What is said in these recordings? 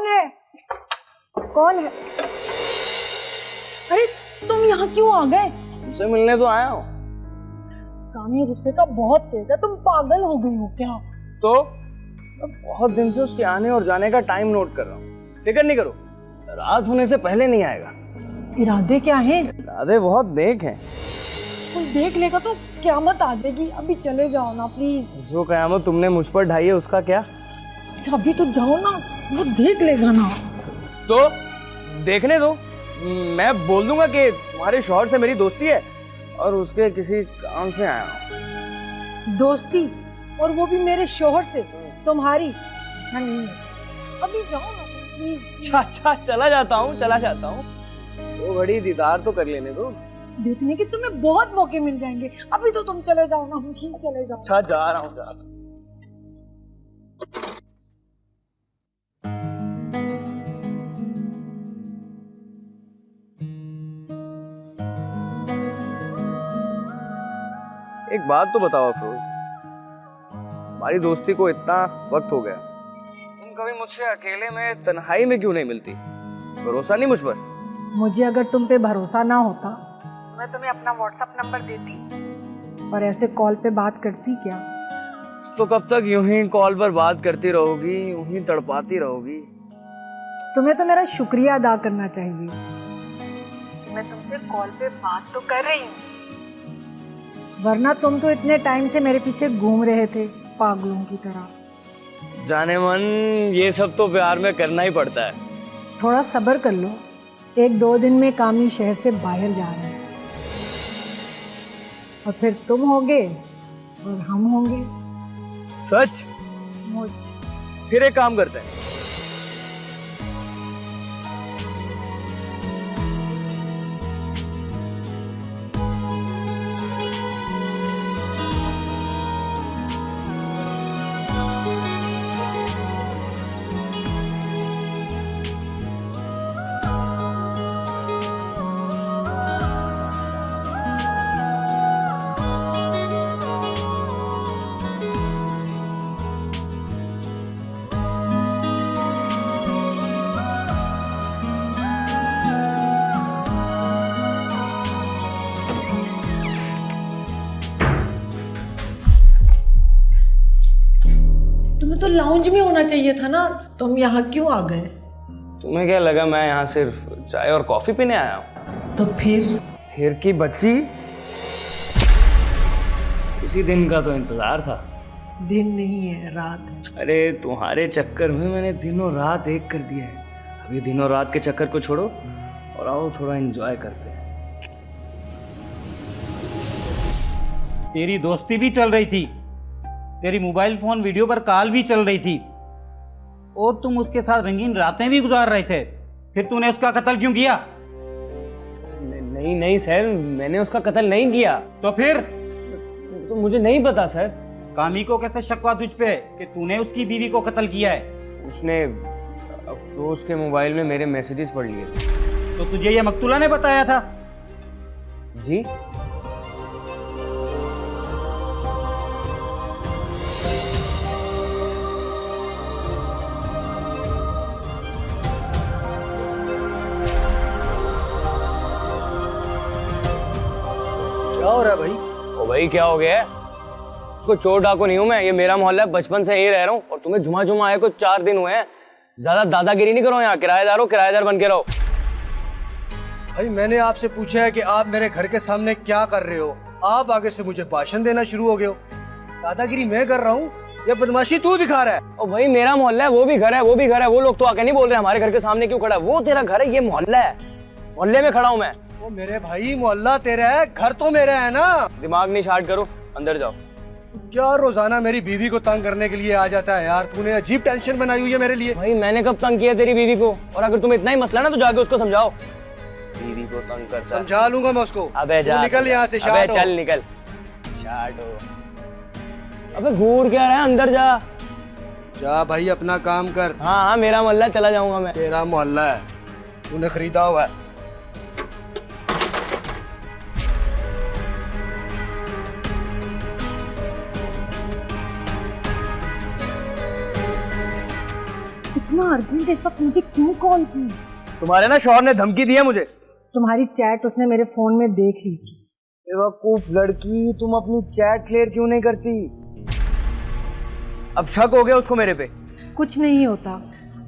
कौन है? कौन है? अरे तुम यहाँ क्यों आ गए? तुमसे मिलने तो आया हूँ। कामी गुस्से का बहुत तेज है, तुम पागल हो गई हो क्या? तो मैं बहुत दिन से उसके आने और जाने का टाइम नोट कर रहा हूँ। फिक्र नहीं करो, रात होने से पहले नहीं आएगा। इरादे क्या हैं? इरादे बहुत नेक हैं। कोई देख लेगा तो क़यामत आ जाएगी। अभी चले जाओ ना प्लीज। जो क़यामत तुमने मुझ पर ढाई है उसका क्या? अच्छा अभी तो जाओ ना, वो देख लेगा ना। तो देखने दो, मैं बोल दूंगा कि तुम्हारे शौहर से मेरी दोस्ती है और उसके किसी काम से आया हूँ। दोस्ती? और वो भी मेरे शौहर से? तुम्हारी? ऐसा नहीं है, अभी जाओ ना प्लीज। अच्छा चला जाता हूँ। वो बड़ी दीदार तो कर लेने दो। देखने के तुम्हें बहुत मौके मिल जाएंगे, अभी तो तुम चले जाओ ना, हम ही चले जाओ। अच्छा जा रहा हूँ। एक बात तो बताओ अफरोज, हमारी दोस्ती को इतना वक्त हो गया, तुम कभी मुझसे अकेले में तन्हाई में क्यों नहीं मिलती? भरोसा नहीं मुझ पर? मुझे अगर तुम पे भरोसा ना होता तो मैं तुम्हें अपना व्हाट्सएप नंबर देती और ऐसे कॉल पे बात करती क्या? तो कब तक यूं ही कॉल पर बात करती रहोगी, यूं ही तड़पाती रहोगी? तुम्हें तो मेरा शुक्रिया अदा करना चाहिए कि मैं तुमसे कॉल पे बात तो कर रही हूँ, वरना तुम तो इतने टाइम से मेरे पीछे घूम रहे थे पागलों की तरह। जाने मन, ये सब तो प्यार में करना ही पड़ता है। थोड़ा सब्र कर लो, 1-2 दिन में कामी शहर से बाहर जा रहे हैं और फिर तुम होगे और हम होंगे। सच? मुझ फिर एक काम करते हैं, तुम्हें तो लाउंज में होना चाहिए था ना, तुम यहाँ क्यों आ गए? तुम्हें क्या लगा मैं यहाँ सिर्फ चाय और कॉफी पीने आया हूँ? तो फिर की बच्ची, इसी दिन का तो इंतजार था। दिन नहीं है, रात। अरे तुम्हारे चक्कर में मैंने दिनों रात एक कर दिया है। अभी दिनों रात के चक्कर को छोड़ो और आओ थोड़ा एंजॉय करते हैं। तेरी दोस्ती भी चल रही थी, तेरी मोबाइल फोन वीडियो पर कॉल भी चल रही थी और तुम उसके साथ रंगीन रातें भी गुजार रहे थे। फिर तूने उसका कत्ल क्यों किया? नहीं सर, मैंने उसका कत्ल नहीं किया। तो फिर? तो मुझे नहीं पता सर। कामी को कैसे शक हुआ तुझ पे कि तूने उसकी बीवी को कत्ल किया है? उसने अफरोज के मोबाइल में मेरे मैसेजेस पढ़ लिए थे। तो तुझे ये मकतूला ने बताया था? जी? क्या हो रहा है भाई? ओ भाई क्या हो गया है? कोई चोर डाकू नहीं हूं मैं, ये मेरा मोहल्ला है, बचपन से यही रह रहा हूँ और तुम्हें जुमा आए को 4 दिन हुए हैं। ज्यादा दादागिरी नहीं करो, यहाँ किराएदार हो, किराएदार बन के रहो। भाई मैंने आपसे पूछा है कि आप मेरे घर के सामने क्या कर रहे हो, आप आगे से मुझे भाषण देना शुरू हो गए हो। दादागिरी मैं कर रहा हूँ या बदमाशी तू दिखा रहा है? ओ भाई मेरा मोहल्ला है, वो भी घर है, वो भी घर है। वो लोग तो आके नहीं बोल रहे हमारे घर के सामने क्यों खड़ा है। वो तेरा घर है, ये मोहल्ला है, मोहल्ले में खड़ा हूँ मैं। ओ मेरे भाई, मोहल्ला तेरा है, घर तो मेरा है ना। दिमाग नहीं शार्ट करो, अंदर जाओ। क्या रोजाना मेरी बीवी को तंग करने के लिए आ जाता है यार? तूने अजीब टेंशन बनाई हुई है मेरे लिए। भाई मैंने कब तंग किया तेरी बीवी को? और अगर तुम्हें इतना ही मसला ना तो जाके उसको समझाओ। बीवी को तंग करता, समझा लूंगा मैं उसको। अबे जा, निकल यहाँ से, अबे चल निकल, शार्ट हो। अबे घूर क्या रहा है, अंदर जा। जा भाई अपना काम कर। हाँ मेरा मोहल्ला, चला जाऊंगा मैं। तेरा मोहल्ला है, तूने खरीदा हुआ है। इतना अर्जेंट इस वक्त मुझे क्यों कॉल की? तुम्हारे ना शौहर ने धमकी दी है मुझे। तुम्हारी चैट उसने मेरे फोन में देख ली थी। बेवकूफ लड़की, तुम अपनी चैट क्लियर क्यों नहीं करती? अब शक हो गया उसको मेरे पे। कुछ नहीं होता,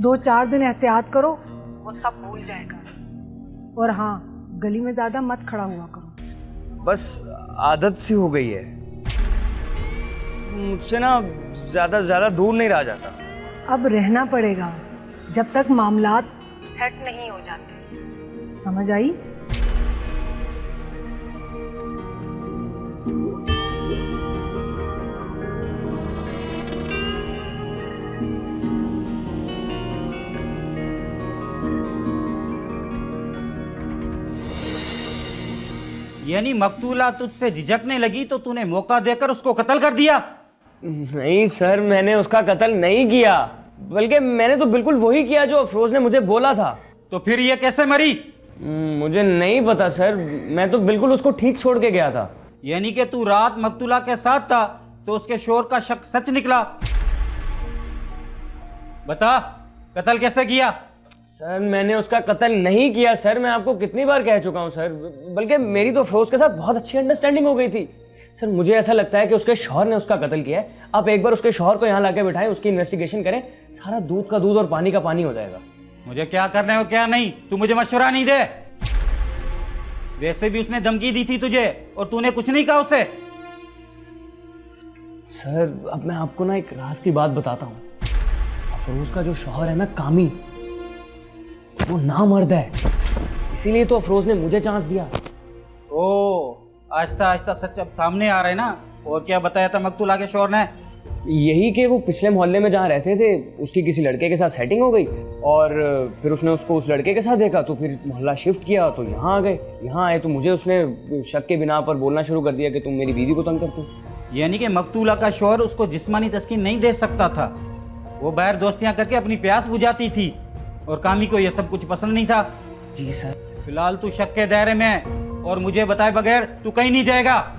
2-4 दिन एहतियात करो, वो सब भूल जाएगा। और हाँ, गली में ज्यादा मत खड़ा हुआ करो। बस आदत सी हो गई है, मुझसे ना ज्यादा दूर नहीं रहा जाता। अब रहना पड़ेगा जब तक मामलात सेट नहीं हो जाते, समझ आई? यानी मकतूला तुझसे झिझकने लगी तो तूने मौका देकर उसको कत्ल कर दिया? नहीं सर, मैंने उसका कत्ल नहीं किया, बल्कि मैंने तो बिल्कुल वही किया जो अफरोज ने मुझे बोला था। तो फिर ये कैसे मरी? मुझे नहीं पता सर, मैं तो बिल्कुल उसको ठीक छोड़ के गया था। यानी कि तू रात मकतूला के साथ था तो उसके शोर का शक सच निकला। बता, कत्ल कैसे किया? सर मैंने उसका कत्ल नहीं किया सर, मैं आपको कितनी बार कह चुका हूँ सर, बल्कि मेरी तो अफरोज के साथ बहुत अच्छी अंडरस्टैंडिंग हो गई थी। सर मुझे ऐसा लगता है कि उसके शौहर ने उसका कत्ल किया है। आप एक बार उसके शौहर को यहाँ लाके बिठाएं, उसकी इन्वेस्टिगेशन करें, सारा दूध का दूध और पानी का पानी हो जाएगा। मुझे क्या करना है और क्या नहीं, तू मुझे मशवरा नहीं दे। वैसे भी उसने धमकी दी थी तुझे और तूने कुछ नहीं कहा उसे। सर अब मैं आपको ना एक राज की बात बताता हूँ। अफरोज का जो शौहर है ना कामी, वो नामर्द है, इसीलिए तो अफरोज ने मुझे चांस दिया। ओ, आहिस्ता आहिस्ता सच अब सामने आ रहा है ना। और क्या बताया था मकतूला के शौहर ने? यही कि वो पिछले मोहल्ले में जहाँ रहते थे उसकी किसी लड़के के साथ सेटिंग हो गई और फिर उसने उसको उस लड़के के साथ देखा, तो फिर मोहल्ला शिफ्ट किया तो यहाँ आ गए। यहाँ आए तो मुझे उसने शक के बिना पर बोलना शुरू कर दिया कि तुम मेरी बीवी को तंग करते हो। यानी कि मकतूला का शौहर उसको जिस्मानी तस्कीन नहीं दे सकता था, वो बाहर दोस्तियां करके अपनी प्यास बुझाती थी और कामी को यह सब कुछ पसंद नहीं था। जी सर। फिलहाल तू शक के दायरे में है और मुझे बताए बगैर तू कहीं नहीं जाएगा।